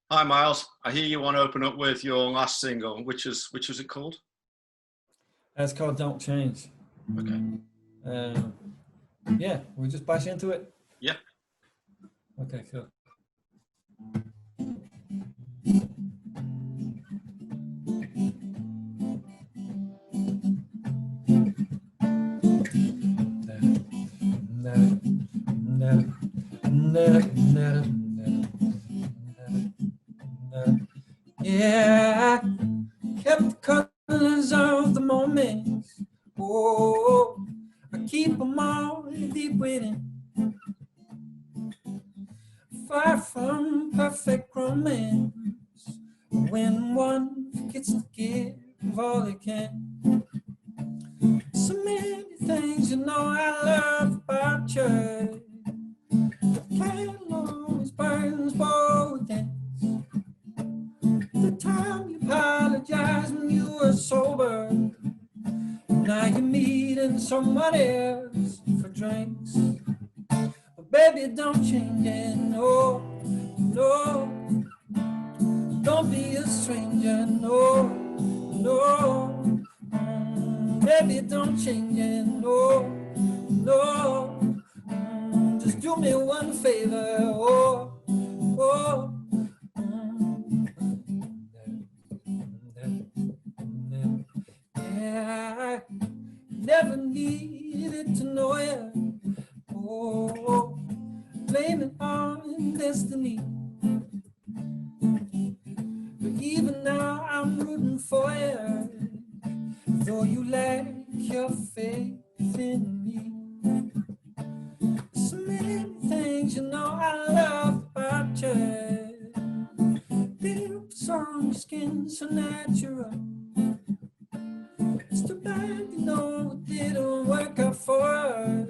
Hi Miles, I hear you want to open up with your last single, which was it called? It's called Don't Change. Okay. Um, yeah, we just bash into it. Yeah. Okay, cool. Yeah, I kept the colors of the moments. Oh, I keep them all deep within. Far from perfect romance. When one forgets to give all they can. So many things you know I love about you. The candle always burns both ends. The time you apologized when you were sober. Now you're meeting someone else for drinks. But baby, don't change it, no, no. Don't be a stranger, no, no. Baby, don't change it, no, no. Just do me one favor, oh, oh. Yeah, I never needed to know you. Oh, blame it on destiny. But even now I'm rooting for you. Though you lack your faith in me. So many things you know I love about you. Lips on your skin so natural. It's too bad you know it didn't work out for us.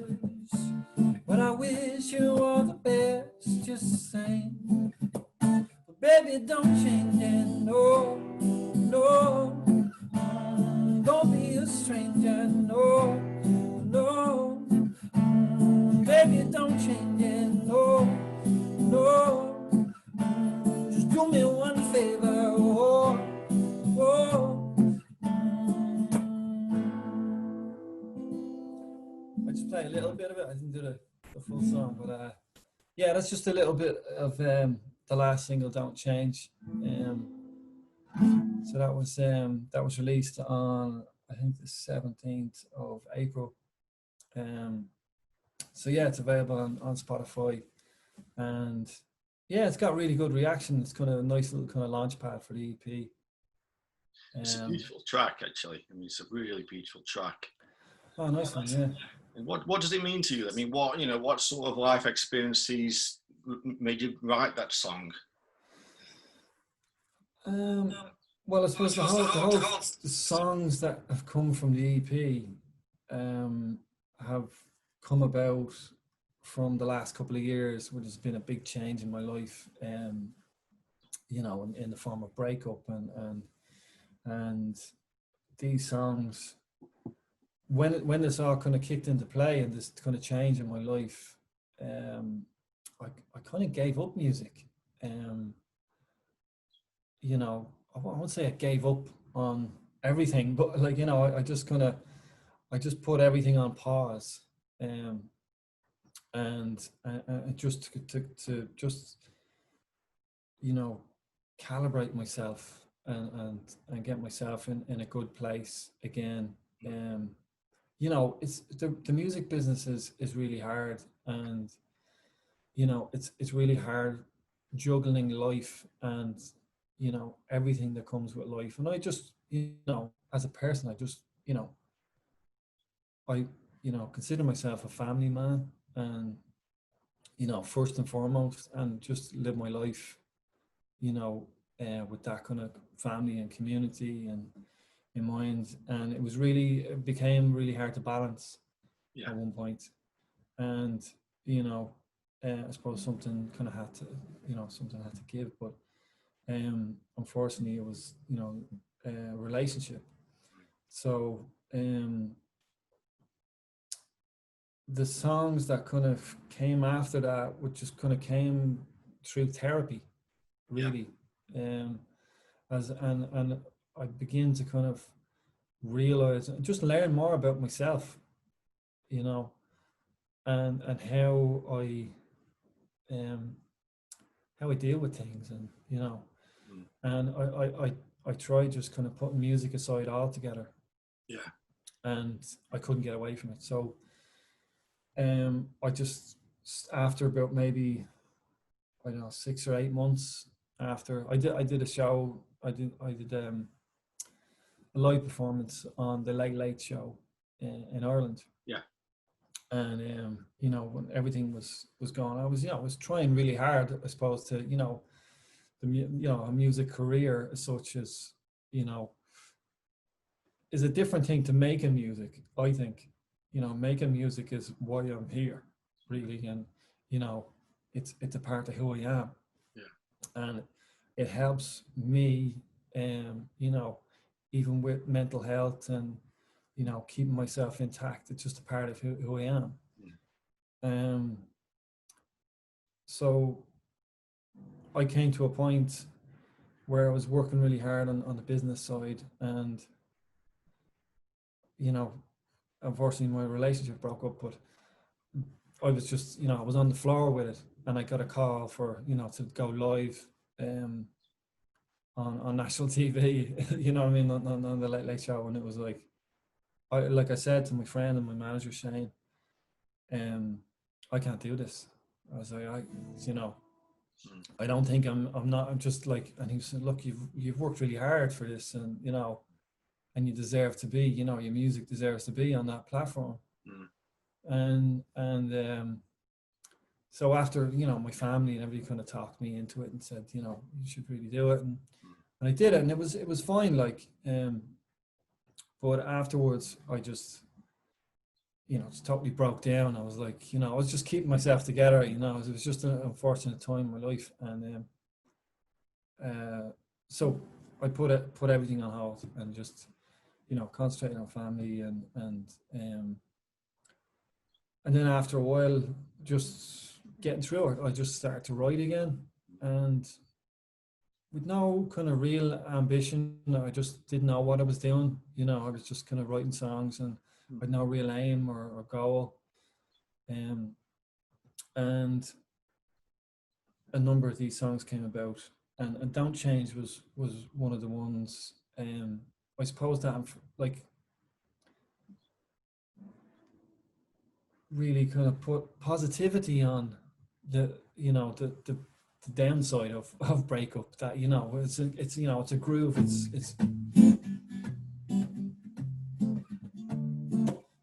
But I wish you all the best just the same. But baby, don't change it, no, no. Don't be a stranger, no, no. Baby, don't change it, no, no. Just do me one favor, oh, oh. I just play a little bit of it. I didn't do the full song, but yeah, that's just a little bit of the last single, Don't Change. So that was released on, I think, the 17th of April. So yeah, it's available on Spotify, and yeah, it's got really good reaction. It's kind of a nice little kind of launch pad for the EP. It's a beautiful track, actually. I mean, it's a really beautiful track. Oh, nice one, yeah. And what does it mean to you? I mean, what sort of life experiences made you write that song? Well, I suppose the songs that have come from the EP have come about from the last couple of years, where there's been a big change in my life. You know, in the form of breakup and these songs, when this all kind of kicked into play and this kind of change in my life, I kind of gave up music. You know, I won't say I gave up on everything, but like, you know, I just put everything on pause, and just to just, you know, calibrate myself and get myself in a good place again. You know, it's the music business is really hard, and you know, it's really hard juggling life and, you know, everything that comes with life. And I just, you know, as a person, I just, you know, I, you know, consider myself a family man, and, you know, first and foremost, and just live my life, you know, with that kind of family and community and in mind. And it became really hard to balance Yeah. at one point. And, you know, I suppose something kind of had to, you know, something had to give. But unfortunately, it was, you know, a relationship. So the songs that kind of came after that, which just kind of came through therapy, Yeah. really. And I begin to kind of realize, just learn more about myself, you know, and um, how I deal with things, and you know, and I tried just kind of putting music aside altogether, Yeah. and I couldn't get away from it. So I just, after about maybe, I don't know, 6 or 8 months after I did a show, I did a live performance on the Late Late Show in Ireland. Yeah. And you know, when everything was gone, I was, you know, I was trying really hard, I suppose, to, you know, you know, a music career as such as, you know, is a different thing to making music. I think, you know, making music is why I'm here, really, and you know, it's a part of who I am. Yeah. And it helps me, you know, even with mental health and, you know, keeping myself intact. It's just a part of who I am. Um, so I came to a point where I was working really hard on the business side, and you know, unfortunately my relationship broke up, but I was just, you know, I was on the floor with it, and I got a call for, you know, to go live on national TV, you know what I mean, on the Late Late Show. And it was like I said to my friend and my manager, Shane, I can't do this. I was like, you know, I don't think I'm just like, and he said, look, you've worked really hard for this, and you know, and you deserve to be, you know, your music deserves to be on that platform. And so after, you know, my family and everybody kind of talked me into it and said, you know, you should really do it, and I did it, and it was fine, like, but afterwards I just, you know, just totally broke down. I was like, you know, I was just keeping myself together, you know. It was just an unfortunate time in my life, and so I put everything on hold and just, you know, concentrating on family, and then after a while, just getting through it, I just started to write again, and with no kind of real ambition. I just didn't know what I was doing. You know, I was just kind of writing songs, and I had no real aim or goal. And a number of these songs came about, and Don't Change was one of the ones. I suppose that I'm like really kind of put positivity on the, you know, the downside of breakup, that, you know, it's you know, it's a groove, it's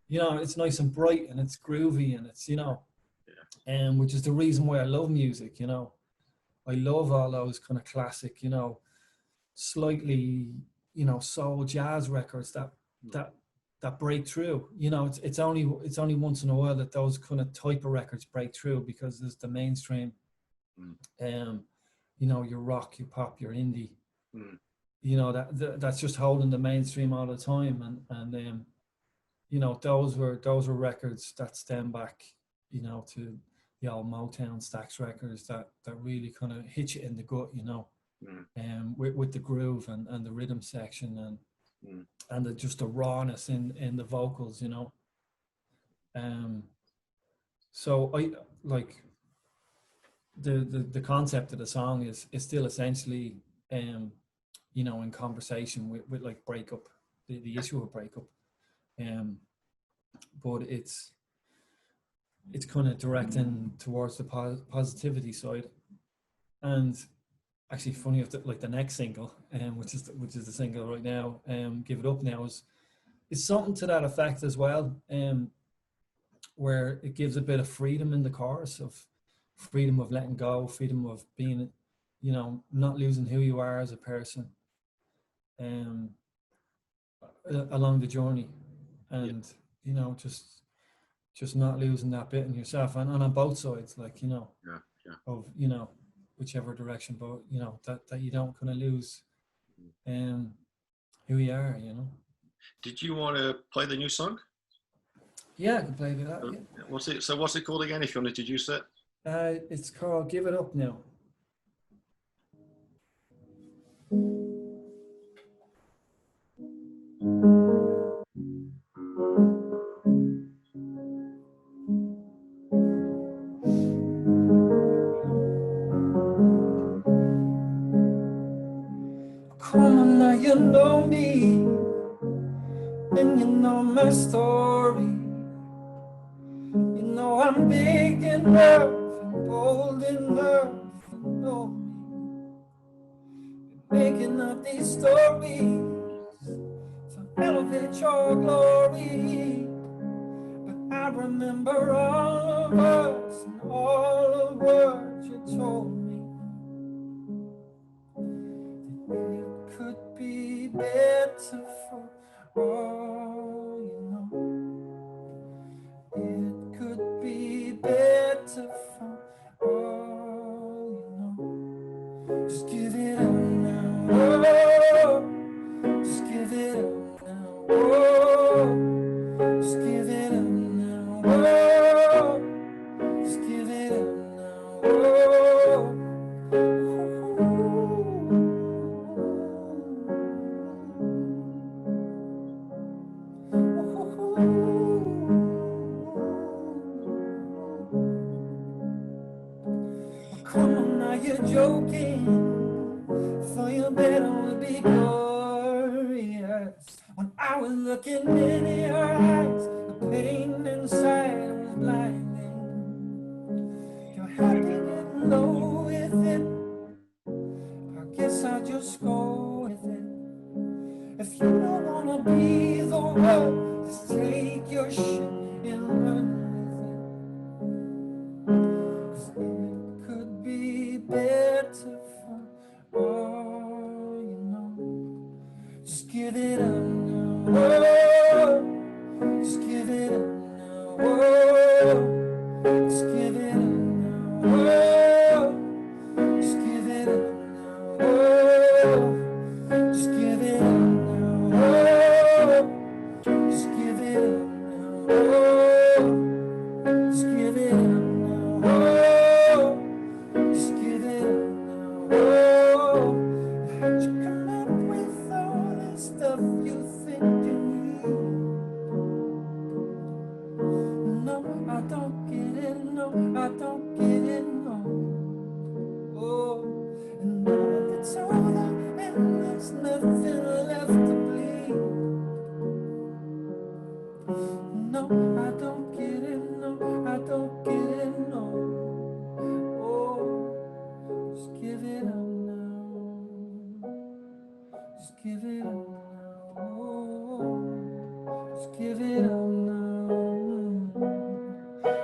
you know, it's nice and bright, and it's groovy, and it's, you know, which is the reason why I love music. You know, I love all those kind of classic, you know, slightly, you know, soul jazz records that break through. You know, it's only once in a while that those kind of type of records break through, because there's the mainstream, you know, your rock, your pop, your indie, you know, that's just holding the mainstream all the time, and you know, those were records that stem back, you know, to the old Motown Stax records that really kind of hit you in the gut, you know, with the groove and the rhythm section, and just the rawness in the vocals, you know. So I like the concept of the song is still essentially, you know, in conversation with like breakup, the issue of breakup, but it's kind of directing towards the positivity side. And actually funny if like the next single, which is the single right now, Give It Up Now, is something to that effect as well, where it gives a bit of freedom in the chorus, of freedom of letting go, freedom of being, you know, not losing who you are as a person, along the journey, and you know, just not losing that bit in yourself, and on both sides, like, you know, of, you know, whichever direction, but you know, that you don't kind of lose who you are, you know. Did you want to play the new song? Yeah, I can play with that. Yeah. What's it called again, if you want to introduce it? It's called Give It Up Now. Come on now, you know me, and you know my story. You know I'm big enough and bold enough, you know me. Making up these stories to elevate your glory. But I remember all of us and all of what you told me. It could be better for all you know. It could be better for all you know. Just give it up now. Oh, just give it up now. Oh, just give it up now. Oh, just give it up now. Oh. Come on now, you're joking, so you better be glorious. When I was looking in your eyes, the pain inside was blinding. You're happy getting low with it, I guess I'll just go with it. If you don't wanna be the one, just take your shit and run with it. 'Cause it could be better for all you know. Just give it up now. Oh, just give it up now. Oh, just give it up now. Oh, just give it up now. Oh, just give it up now. Oh, just give it up now. Oh, just give it up now. Oh, just give it up now. Oh, how'd you come up with all this stuff you think you need? No, I don't get it. No, I don't get it. No. Oh, and now that it's over and there's nothing left to bleed. No, I don't get it. No, I don't get it. No. Oh, just give it up now. Just give it up now. Oh, just give it up now.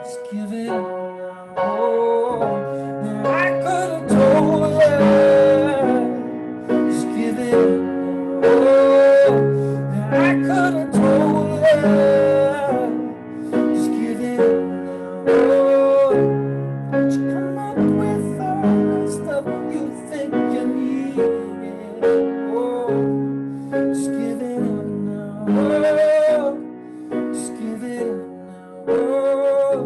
Just give it up now. Oh, now I could have told you. Just give it up now. Oh, now I could have told you. Just give it up now. Oh, don't you come up with all the stuff you think you need. Oh, just give it up now. Oh, just give it up now. Oh,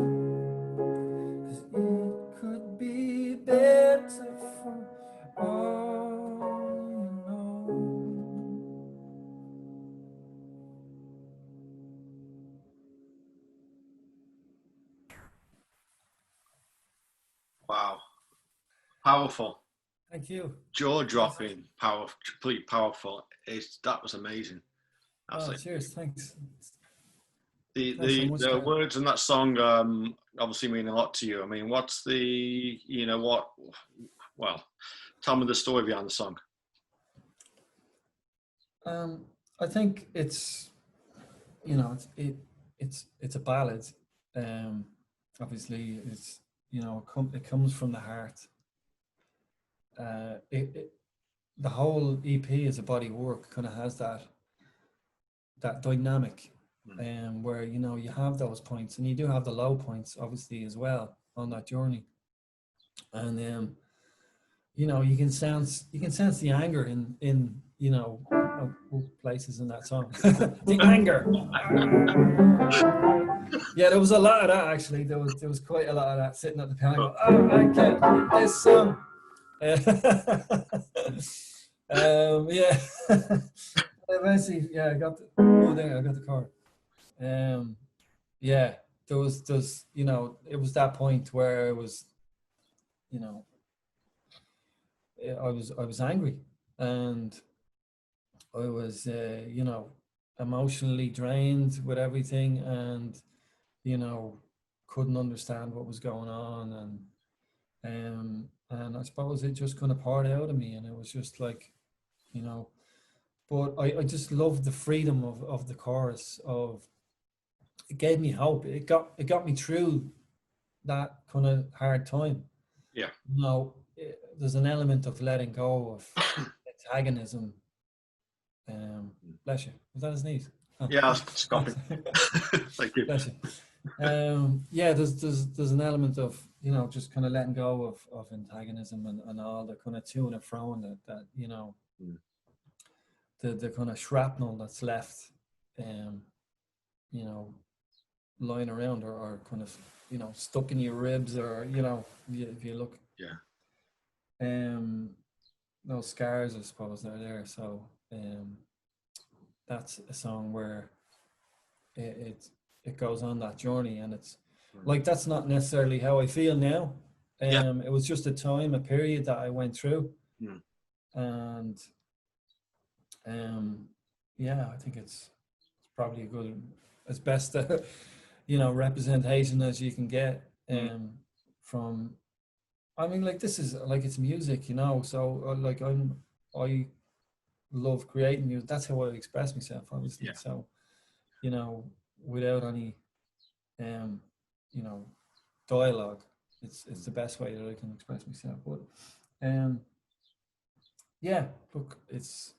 'cause it could be better for all you know. Wow. Powerful. Thank you. Jaw-dropping, powerful, completely powerful. That was amazing. Oh, cheers. Thanks. The Thanks so much, the Ken. words in that song obviously mean a lot to you. I mean, what's the, you know what, well, tell me the story behind the song. I think it's, you know, it's a ballad. Obviously, it's, you know, it comes from the heart. The whole EP as a body of work kind of has that dynamic, where, you know, you have those points and you do have the low points obviously as well on that journey, and you know, you can sense the anger in you know, places in that song. The anger. Yeah, there was a lot of that actually. There was quite a lot of that sitting at the piano. Oh, I can't do this song. Yeah. Eventually, yeah, I got the chord. Yeah, there was, you know, it was that point where it was, you know, I was angry, and I was, you know, emotionally drained with everything, and you know, couldn't understand what was going on, and I suppose it just kind of poured out of me, and it was just like, you know, but I just loved the freedom of the chorus. Of it gave me hope. It got me through that kind of hard time. Yeah. You know, there's an element of letting go of antagonism. Bless you. Was that a sneeze? Oh. Yeah, I was stopping. Thank you. Bless you. Yeah, there's an element of, you know, just kind of letting go of antagonism, and all the kind of to and fro, and that you know, the kind of shrapnel that's left, you know, lying around, or kind of, you know, stuck in your ribs, or you know, if you look, Yeah. those scars, I suppose, they're there. So that's a song where it goes on that journey, and it's like, that's not necessarily how I feel now. Yeah. It was just a period that I went through, Mm. and yeah, I think it's probably a good, as best you know, representation as you can get from. I mean, like, this is like, it's music, you know. So like, I love creating music. That's how I express myself, obviously. Yeah. So, you know, without any you know, dialogue, it's the best way that I can express myself. But yeah, look, it's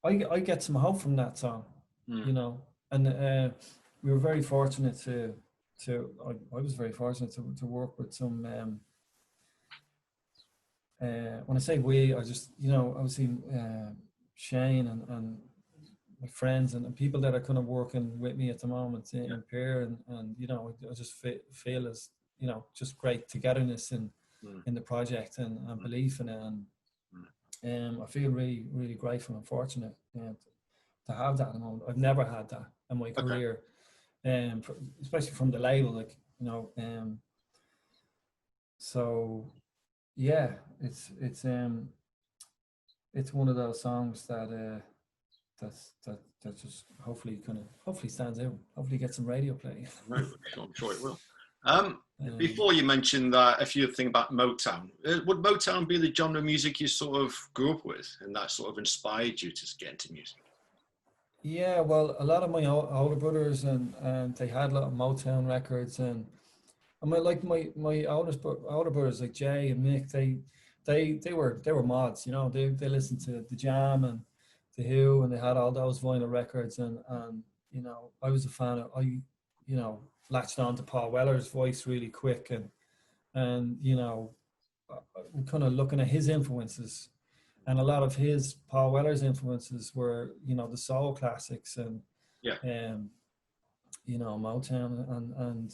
I get some hope from that song, you know. And we were very fortunate I was very fortunate to work with some when I say we, I just, you know, obviously Shane and my friends and people that are kind of working with me at the moment in Peer, and you know, I just feel as, you know, just great togetherness in the project, and belief in it, and I feel really, really grateful and fortunate to have that at the moment. I've never had that in my career, especially from the label, like, you know. So yeah, it's one of those songs that that just hopefully stands out. Hopefully get some radio play. Right, I'm sure it will. Before you mentioned that, if you think about Motown, would Motown be the genre of music you sort of grew up with, and that sort of inspired you to get into music? Yeah, well, a lot of my older brothers, and they had a lot of Motown records, and my older brothers, like Jay and Mick, they were mods, you know. They listened to the Jam and the Who, and they had all those vinyl records, and you know, I was a fan of, you know, latched on to Paul Weller's voice really quick, and you know, kind of looking at his influences, and a lot of his Paul Weller's influences were, you know, the soul classics, and you know, Motown, and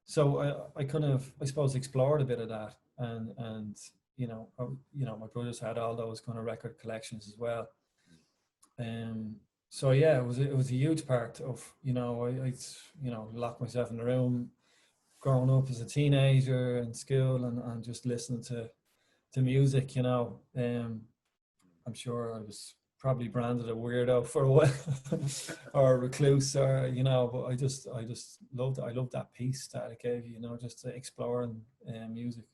so I kind of, I suppose, explored a bit of that, and you know, my brothers had all those kind of record collections as well. So yeah, it was a huge part of, you know, I you know, locked myself in the room growing up as a teenager in school, and just listening to music, you know. I'm sure I was probably branded a weirdo for a while or a recluse, or, you know, but I just loved it. I loved that piece that it gave you know, just to exploring music.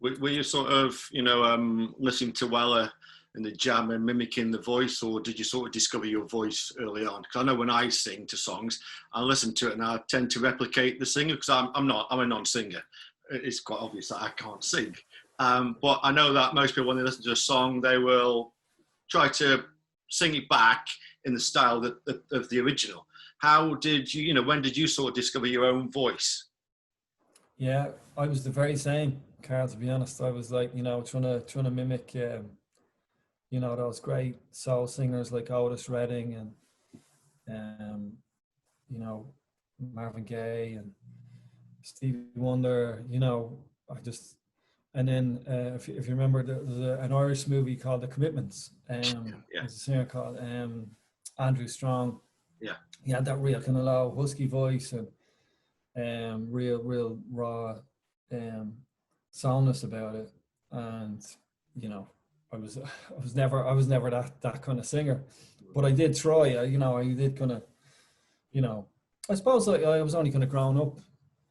Were you sort of, you know, listening to Weller and the Jam and mimicking the voice, or did you sort of discover your voice early on? Because I know when I sing to songs, I listen to it and I tend to replicate the singer, because I'm a non-singer. It's quite obvious that I can't sing. But I know that most people, when they listen to a song, they will try to sing it back in the style of the original. How did you, you know, when did you sort of discover your own voice? Yeah, I was the very same, Carl, to be honest. I was like, you know, trying to mimic you know, those great soul singers like Otis Redding, and you know, Marvin Gaye and Stevie Wonder, you know. And then if you remember, there's an Irish movie called The Commitments. There's a singer called Andrew Strong. Yeah. He had that real kind of low husky voice, and real raw soundness about it. And, you know, I was never that kind of singer, but I did try. I did kind of, I suppose I was only kind of growing up.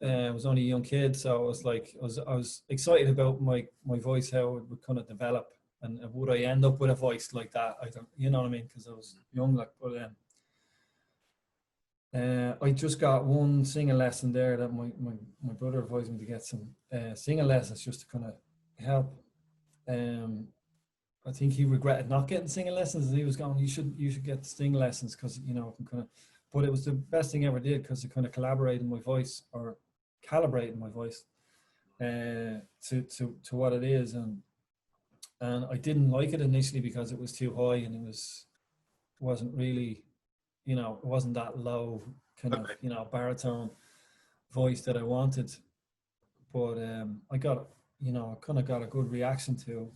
I was only a young kid, so I was like, I was excited about my voice, how it would kind of develop, and would I end up with a voice like that? I don't, you know what I mean? Because I was young, like, but I just got one singing lesson there that my brother advised me to get some singing lessons just to kind of help. I think he regretted not getting singing lessons, and he was going, you should get singing lessons, because it can kind of, but it was the best thing I ever did, because it kind of collaborated my voice, or calibrated my voice to what it is. And I didn't like it initially because it was too high, and wasn't really, it wasn't that low kind of baritone voice that I wanted. But I got, I kind of got a good reaction to,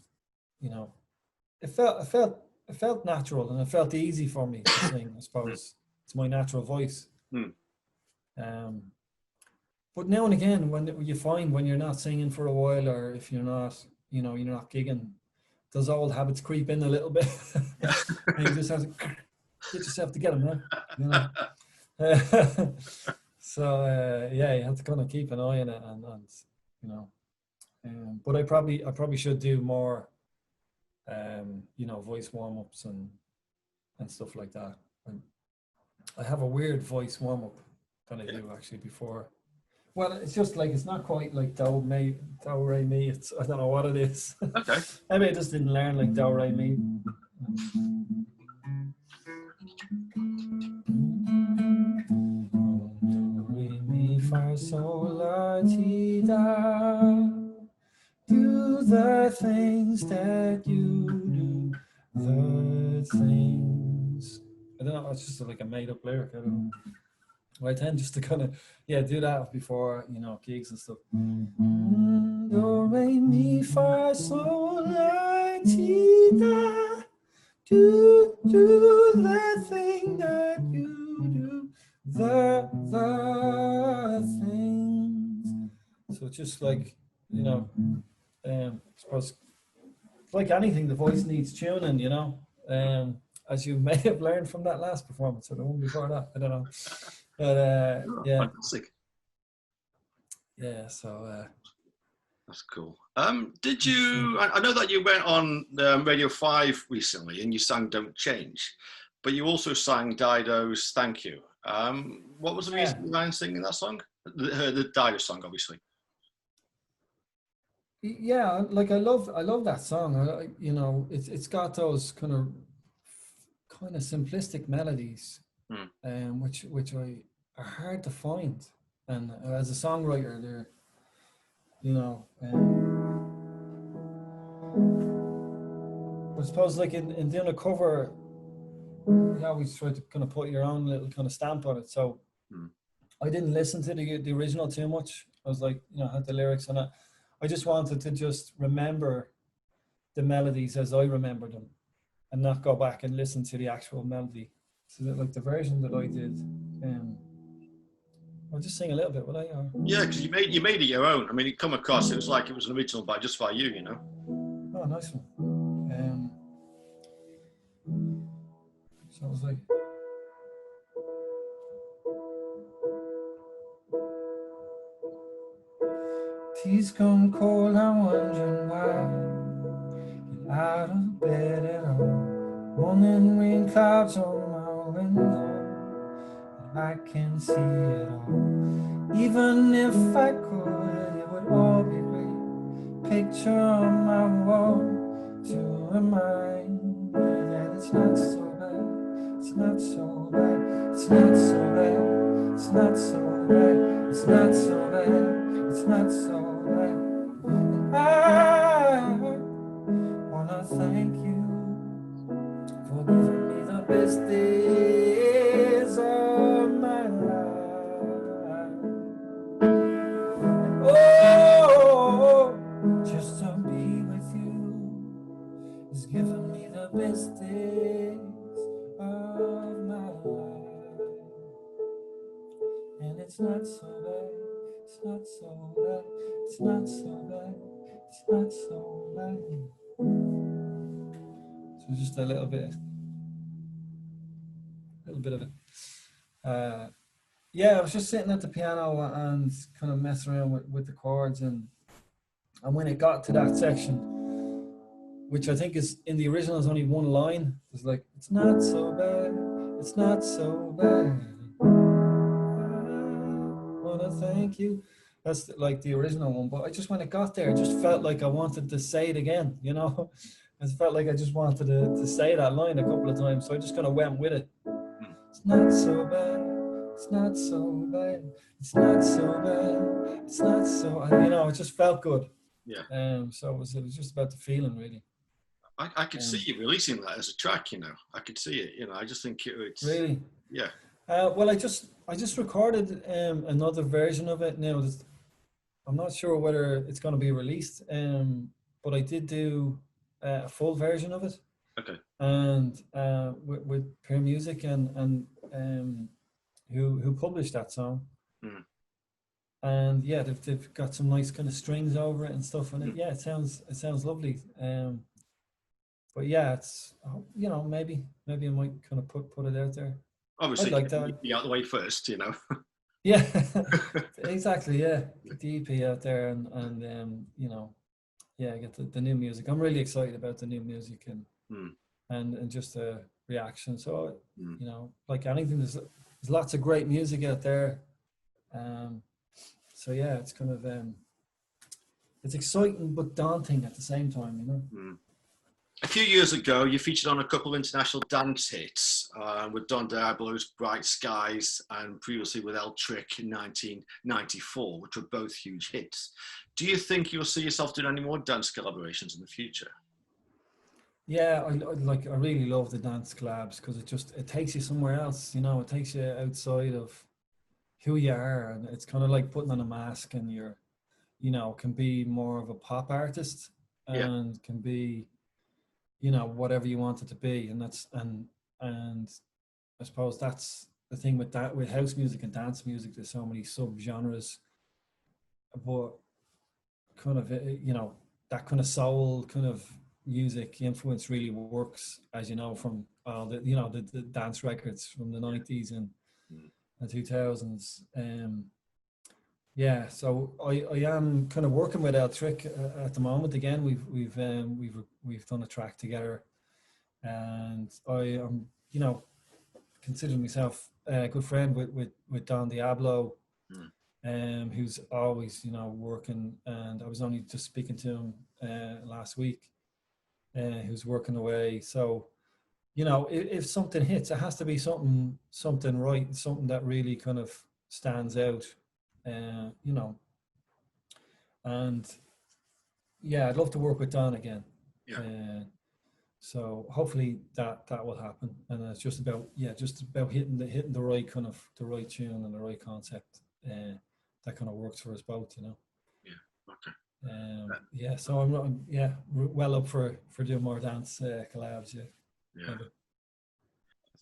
it felt natural, and it felt easy for me to sing. I suppose it's my natural voice. But now and again, when you find when you're not singing for a while, or if you're not, you're not gigging, those old habits creep in a little bit. And you just have to get yourself together, man. So yeah, you have to kind of keep an eye on it, and but I probably should do more, voice warm-ups and stuff like that. And I have a weird voice warm-up that I do actually before. Well, it's just like, it's not quite like do re mi. It's, I don't know what it is. Okay. Maybe I just didn't learn like do re mi. Do re mi fa sol la ti da. Do the things that you do. The things. I don't know. It's just like a made up lyric. I don't know. I tend just to kind of, do that before, gigs and stuff. Do, re, mi, fa, sol, la, ti, da. Do the thing that you do. The things. So it's just like, I suppose, like anything, the voice needs tuning, as you may have learned from that last performance, or the one before that. I don't know. But yeah. Fantastic. Yeah, so that's cool. Did you? I know that you went on Radio 5 recently, and you sang "Don't Change," but you also sang Dido's "Thank You." What was the reason behind singing that song? The Dido song, obviously. Yeah, like I love that song. It's got those kind of simplistic melodies, which are hard to find. And as a songwriter, they're, I suppose, like in doing a cover, you always try to kind of put your own little kind of stamp on it. So I didn't listen to the original too much. I was like, had the lyrics on it. I just wanted to just remember the melodies as I remember them, and not go back and listen to the actual melody. So that, like, the version that I did, I'll just sing a little bit, will I? Yeah, because you made it your own. I mean, it come across, it was like it was an original by you, Oh, nice one. So I was like, tea's come cold, I'm wondering why. Get out of bed at all. Morning rain clouds on my window, and I can see it all. Even if I could, it would all be great. Picture on my wall to remind me that it's not so bad. It's not so bad. It's not so bad. It's not so bad. It's not so bad. It's not so bad. I wanna thank you for giving me the best days of my life. Oh, just to be with you is giving me the best days of my life. And it's not so bad. It's not so bad. It's not so bad. It's not so bad. just a little bit of it. Yeah, I was just sitting at the piano and kind of messing around with the chords, and when it got to that section, which I think is in the original is only one line, it's like, it's not so bad, it's not so bad. I wanna thank you. That's like the original one, but I just when it got there, it just felt like I wanted to say it again, you know. I felt like I just wanted to say that line a couple of times, so I just kind of went with it. It's not so bad, it's not so bad, it's not so bad, it's not so, you know, it just felt good. Yeah. So it was just about the feeling, really. I could see you releasing that as a track, you know. I could see it, you know. I just think it's really. Yeah. Well, I just recorded another version of it now. I'm not sure whether it's going to be released, but I did do a full version of it. Okay. And with Peer Music and who published that song. Mm. And yeah, they've got some nice kind of strings over it and stuff, and yeah, it sounds lovely. But yeah, it's, you know, maybe I might kind of put it out there. Obviously, I'd like that. Be out the way first, you know. Yeah, exactly. Yeah, get the EP out there, and you know, yeah, get the new music. I'm really excited about the new music and just the reaction. So you know, like anything, there's lots of great music out there. So yeah, it's kind of it's exciting but daunting at the same time, you know. A few years ago, you featured on a couple of international dance hits with Don Diablo's Bright Skies and previously with El Trick in 1994, which were both huge hits. Do you think you'll see yourself doing any more dance collaborations in the future? Yeah, I really love the dance collabs because it takes you somewhere else, you know. It takes you outside of who you are, and it's kind of like putting on a mask, and you're, you know, can be more of a pop artist and can be, you know, whatever you want it to be. And that's and I suppose that's the thing with that, with house music and dance music, there's so many sub-genres, but kind of, you know, that kind of soul kind of music influence really works, as you know, from all the, you know, the dance records from the 90s and 2000s. Yeah, so I am kind of working with El Trick at the moment. Again, we've done a track together, and I am, you know, considering myself a good friend with Don Diablo, who's always, you know, working. And I was only just speaking to him last week, who's working away. So, you know, if something hits, it has to be something right, something that really kind of stands out. You know, and yeah, I'd love to work with Don again. So hopefully that will happen, and it's just about hitting the right kind of the right tune and the right concept that kind of works for us both, you know. Yeah. So I'm well up for doing more dance collabs. Yeah.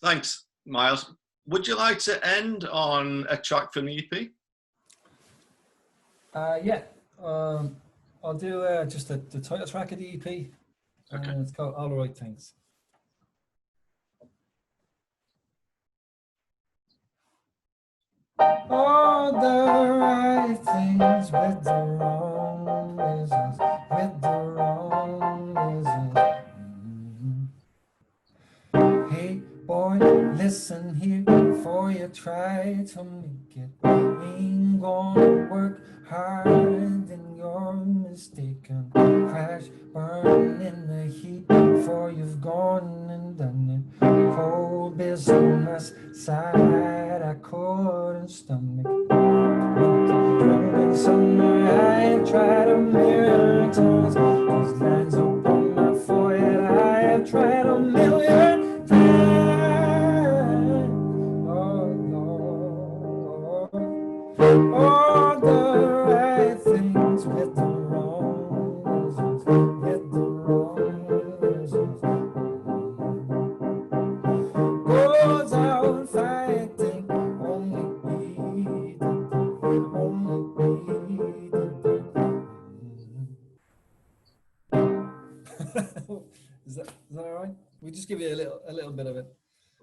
Thanks, Miles. Would you like to end on a track from the EP? Yeah, I'll do just the title track of the EP. Okay. It's called All the Right Things. All the right things with the wrong reasons, with the wrong reasons. Hey boy, listen here, before you try to make it. Ain't gonna work hard and you're mistaken. Crash, burn in the heat before you've gone and done it. Cold business side I couldn't stomach. Drunk in summer, I tried a million times. These lines up on my forehead, I have tried a million times. Oh Lord, all the right things with the wrong reasons, with the wrong reasons. Goes out fighting, only we Is that all right? We just give you a little bit of it.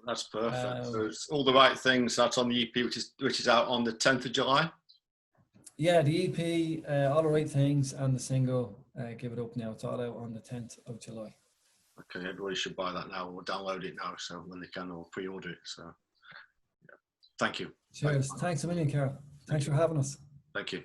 That's perfect. So it's All the Right Things. That's on the EP, which is out on the 10th of July. Yeah, the EP, All the Right Things, and the single, Give It Up Now. It's all out on the 10th of July. Okay, everybody should buy that now or download it now, so when they can, or pre-order it. So, yeah. Thank you. Cheers. Thanks a million, Carol. Thanks for having us. Thank you.